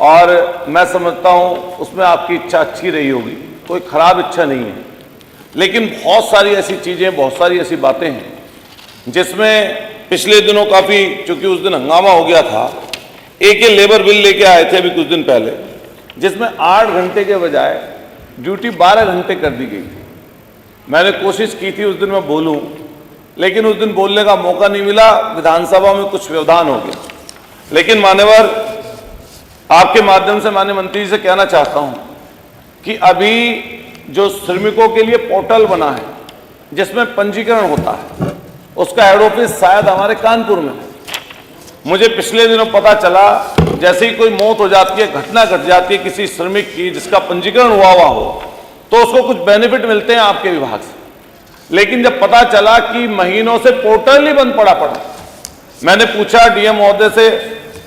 और मैं समझता हूं उसमें आपकी इच्छा अच्छी रही होगी, कोई खराब इच्छा नहीं है। लेकिन बहुत सारी ऐसी चीजें, बहुत सारी ऐसी बातें हैं जिसमें पिछले दिनों काफी, चूंकि उस दिन हंगामा हो गया था, एक लेबर बिल लेके आए थे अभी कुछ दिन पहले, जिसमें 8 घंटे के बजाय ड्यूटी 12 घंटे कर दी गई थी। मैंने कोशिश की थी उस दिन मैं बोलूं, लेकिन उस दिन बोलने का मौका नहीं मिला, विधानसभा में कुछ व्यवधान हो गया। लेकिन मान्यवर, आपके माध्यम से माननीय मंत्री जी से कहना चाहता हूं कि अभी जो श्रमिकों के लिए पोर्टल बना है जिसमें पंजीकरण होता है, उसका हेड ऑफिस शायद हमारे कानपुर में है। मुझे पिछले दिनों पता चला, जैसे ही कोई मौत हो जाती है, घटना घट जाती है किसी श्रमिक की जिसका पंजीकरण हुआ हो, तो उसको कुछ बेनिफिट मिलते हैं आपके विभाग से। लेकिन जब पता चला कि महीनों से पोर्टल ही बंद पड़ा, मैंने पूछा डीएम महोदय से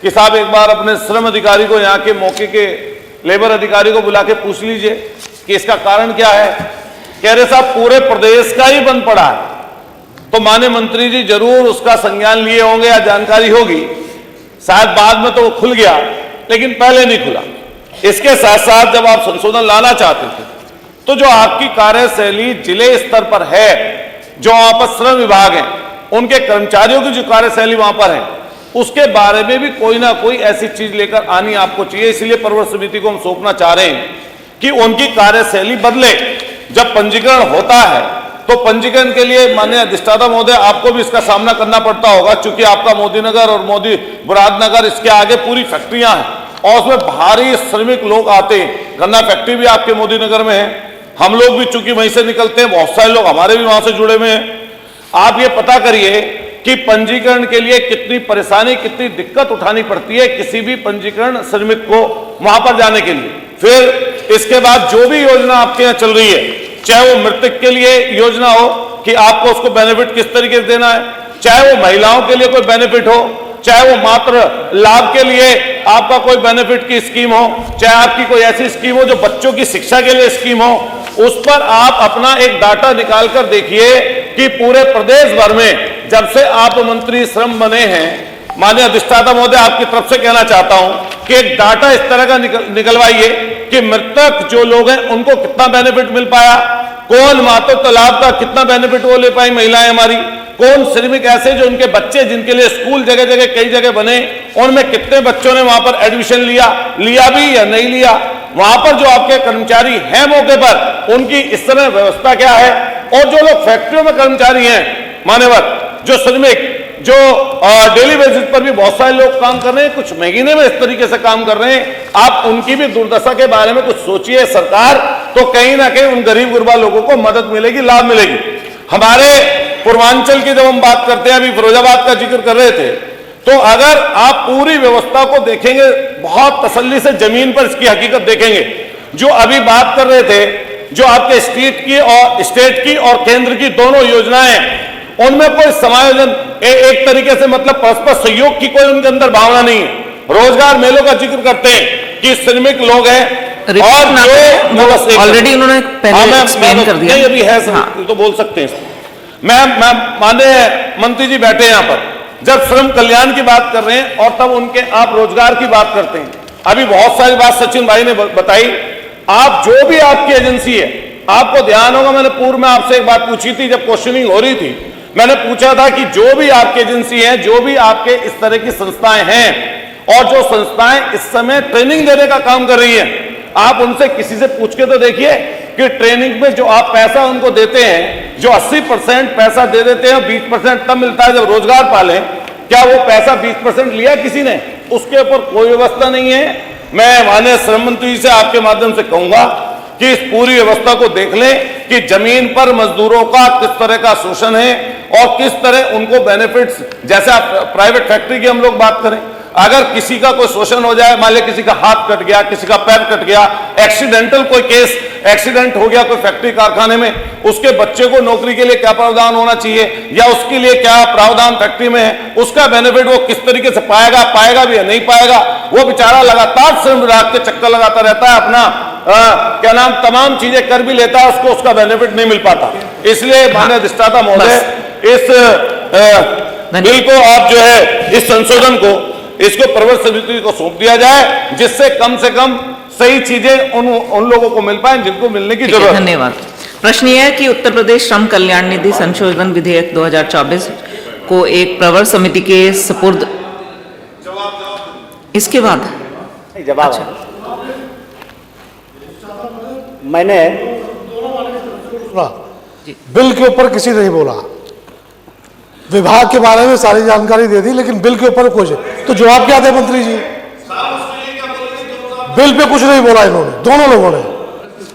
कि साहब एक बार अपने श्रम अधिकारी को, यहाँ के मौके के लेबर अधिकारी को बुला के पूछ लीजिए कि इसका कारण क्या है। कह रहे साहब पूरे प्रदेश का ही बंद पड़ा है। तो माननीय मंत्री जी जरूर उसका संज्ञान लिए होंगे या जानकारी होगी, शायद बाद में तो वो खुल गया, लेकिन पहले नहीं खुला। इसके साथ साथ जब आप संशोधन लाना चाहते थे, तो जो आपकी कार्यशैली जिले स्तर पर है, जो वहां पर श्रम विभाग है, उनके कर्मचारियों की जो कार्यशैली वहां पर है, उसके बारे में भी कोई ना कोई ऐसी चीज लेकर आनी आपको चाहिए। इसलिए प्रवर समिति को हम सौंपना चाह रहे हैं कि उनकी कार्यशैली बदले। जब पंजीकरण होता है तो पंजीकरण के लिए माननीय अधिष्ठाता महोदय आपको भी इसका सामना करना पड़ता होगा, चूंकि आपका मोदी नगर और मोदी मुरादनगर, इसके आगे पूरी फैक्ट्रियां हैं और उसमें भारी श्रमिक लोग आते हैं। गन्ना फैक्ट्री भी आपके मोदी नगर में है, हम लोग भी चूंकि वहीं से निकलते हैं, बहुत सारे लोग हमारे भी वहां से जुड़े हुए हैं। आप ये पता करिए कि पंजीकरण के लिए कितनी परेशानी, कितनी दिक्कत उठानी पड़ती है किसी भी पंजीकरण श्रमिक को वहां पर जाने के लिए। फिर इसके बाद जो भी योजना आपके यहाँ चल रही है, चाहे वो मृतक के लिए योजना हो कि आपको उसको बेनिफिट किस तरीके से देना है, चाहे वो महिलाओं के लिए कोई बेनिफिट हो, चाहे वो मात्र लाभ के लिए आपका कोई बेनिफिट की स्कीम हो, चाहे आपकी कोई ऐसी स्कीम हो जो बच्चों की शिक्षा के लिए स्कीम हो, उस पर आप अपना एक डाटा निकाल कर देखिए कि पूरे प्रदेश भर में जब से आप मंत्री श्रम बने हैं, माननीय अधिष्ठाता महोदय आपकी तरफ से कहना चाहता हूं कि एक डाटा इस तरह का निकलवाइए कि मृतक जो लोग हैं उनको कितना बेनिफिट मिल पाया, कौन मातृत्व लाभ का कितना बेनिफिट वो ले पाई महिलाएं हमारी, कौन श्रमिक ऐसे जो उनके बच्चे जिनके लिए स्कूल जगह जगह कई जगह बने, उनमें कितने बच्चों ने वहां पर एडमिशन लिया भी या नहीं लिया, वहां पर जो आपके कर्मचारी हैं मौके पर उनकी इस समय व्यवस्था क्या है, और जो लोग फैक्ट्रियों में कर्मचारी हैं मान्यवर, जो श्रमिक जो डेली बेसिस पर भी बहुत सारे लोग काम कर रहे हैं, कुछ महीने में इस तरीके से काम कर रहे हैं, आप उनकी भी दुर्दशा के बारे में कुछ सोचिए सरकार, तो कहीं ना कहीं उन गरीब गुरबा लोगों को मदद मिलेगी, लाभ मिलेगी। हमारे पूर्वांचल की जब हम बात करते हैं, अभी फिरोजाबाद का जिक्र कर रहे थे, तो अगर आप पूरी व्यवस्था को देखेंगे बहुत तसल्ली से, जमीन पर इसकी हकीकत देखेंगे, जो अभी बात कर रहे थे, जो आपके स्टेट की और केंद्र की दोनों योजनाएं, उनमें कोई समायोजन एक तरीके से मतलब परस्पर सहयोग की कोई उनके अंदर भावना नहीं है। रोजगार मेलों का जिक्र करते हैं कि श्रमिक लोग हैं और जो ऑलरेडी उन्होंने पहले एक्सप्लेन कर दिया, अभी है हाँ। तो बोल सकते हैं। मैं माननीय मंत्री जी बैठे यहाँ पर, जब श्रम कल्याण की बात कर रहे हैं और तब उनके आप रोजगार की बात करते हैं। अभी बहुत सारी बात सचिन भाई ने बताई, आप जो भी आपकी एजेंसी है, आपको ध्यान होगा मैंने पूर्व में आपसे एक बात पूछी थी जब क्वेश्चनिंग हो रही थी, मैंने पूछा था कि जो भी आपकी एजेंसी है, जो भी आपके इस तरह की संस्थाएं हैं और जो संस्थाएं इस समय ट्रेनिंग देने का काम कर रही हैं, आप उनसे किसी से पूछ के तो देखिए कि ट्रेनिंग में जो आप पैसा उनको देते हैं, जो 80% पैसा दे देते हैं, 20% तब मिलता है जब रोजगार पालें, क्या वो पैसा 20% लिया किसी ने? उसके ऊपर कोई व्यवस्था नहीं है। मैं माननीय श्रम मंत्री से आपके माध्यम से कहूंगा कि इस पूरी व्यवस्था को देख लें कि जमीन पर मजदूरों का किस तरह का शोषण है और किस तरह उनको बेनिफिट्स, जैसे आप प्राइवेट फैक्ट्री की हम लोग बात करें, अगर किसी का कोई शोषण हो जाए, मान लिया किसी का हाथ कट गया, किसी का पैर कट गया, एक्सीडेंटल कोई केस, एक्सीडेंट हो गया कोई फैक्ट्री कारखाने में, उसके बच्चे को नौकरी के लिए क्या प्रावधान होना चाहिए या उसके लिए क्या प्रावधान फैक्ट्री में है, उसका बेनिफिट वो किस तरीके से पाएगा भी या नहीं पाएगा। वो बेचारा लगातार श्रम विभाग के चक्कर लगाता रहता है, अपना क्या नाम तमाम चीजें कर भी लेता है, उसको उसका बेनिफिट नहीं मिल पाता। इसलिए माननीय अधिष्ठाता महोदय, इस बिल को आप जो है, इस संशोधन को इसको प्रवर समिति को सौंप दिया जाए, जिससे कम से कम सही चीजें उन लोगों को मिल पाए जिनको मिलने की जरूरत है। धन्यवाद। प्रश्न यह है कि उत्तर प्रदेश श्रम कल्याण निधि संशोधन विधेयक 2024 को एक प्रवर समिति के सुपुर्द, इसके बाद जवाब मैंने बिल के ऊपर किसी ने नहीं बोला, विभाग के बारे में सारी जानकारी दे दी, लेकिन बिल के ऊपर कुछ, तो जवाब क्या दे मंत्री जी? बिल पे कुछ नहीं बोला इन्होंने, दोनों लोगों ने।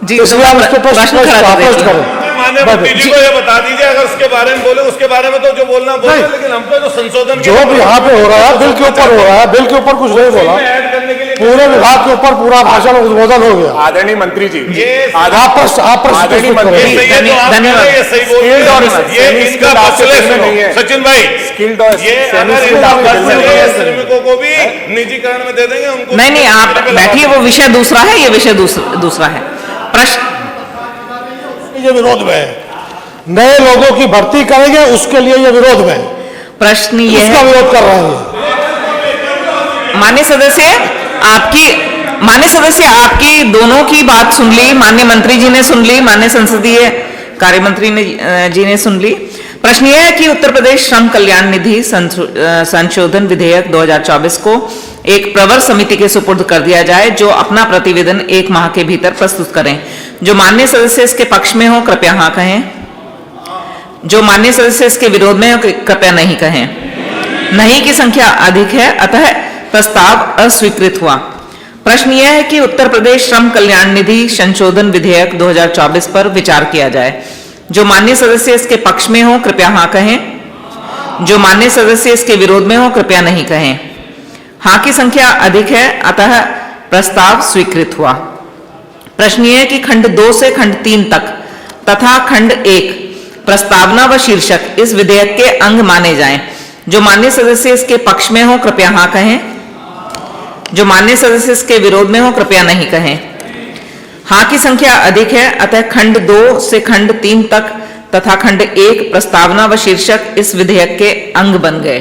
जी, इसलिए आप इसको प्रश्न करें। माननीय मंत्री जी को ये बता दीजिए, अगर उसके बारे में बोले उसके बारे में तो जो बोलना बोले, लेकिन हम तो जो संशोधन जो भी यहाँ पे हो रहा है बिल के ऊपर हो रहा है, बिल के ऊपर कुछ नहीं बोला, पूरे विभाग के ऊपर पूरा भाषण उद्बोधन हो गया। आदरणीय मंत्री जी, आप प्रश्न सचिन भाई, स्किल्ड और श्रमिकों को भी निजीकरण में दे देंगे उनको। नहीं, आप बैठिए, वो विषय दूसरा है, ये विषय दूसरा है। प्रश्न ये विरोध में है, नए लोगों की भर्ती करेंगे उसके लिए ये विरोध में, प्रश्न ये उसका है, विरोध कर रहे हैं। माननीय सदस्य आपकी दोनों की बात सुन ली, माननीय मंत्री जी ने सुन ली, माननीय संसदीय कार्य मंत्री जी ने सुन ली। प्रश्न यह है कि उत्तर प्रदेश श्रम कल्याण निधि संशोधन विधेयक 2024 को एक प्रवर समिति के सुपुर्द कर दिया जाए, जो अपना प्रतिवेदन 1 माह के भीतर प्रस्तुत करें। जो माननीय सदस्य इसके पक्ष में हो कृपया हाँ कहें, जो माननीय सदस्य इसके विरोध में हो कृपया नहीं कहें। नहीं की संख्या अधिक है, अतः प्रस्ताव अस्वीकृत हुआ। प्रश्न यह है कि उत्तर प्रदेश श्रम कल्याण निधि संशोधन विधेयक 2024 पर विचार किया जाए। जो माननीय सदस्य इसके पक्ष में हो कृपया हाँ कहें, जो माननीय सदस्य इसके विरोध में हो कृपया नहीं कहें। हाँ की संख्या अधिक है, अतः प्रस्ताव स्वीकृत हुआ। प्रश्न यह है कि खंड 2 से खंड 3 तक तथा खंड 1 प्रस्तावना व शीर्षक इस विधेयक के अंग माने जाएं। जो माननीय सदस्य इसके पक्ष में हो कृपया हाँ कहें, जो माननीय सदस्य इसके विरोध में हो कृपया नहीं कहें। हाँ की संख्या अधिक है, अतः खंड 2 से खंड 3 तक तथा खंड 1 प्रस्तावना व शीर्षक इस विधेयक के अंग बन गए।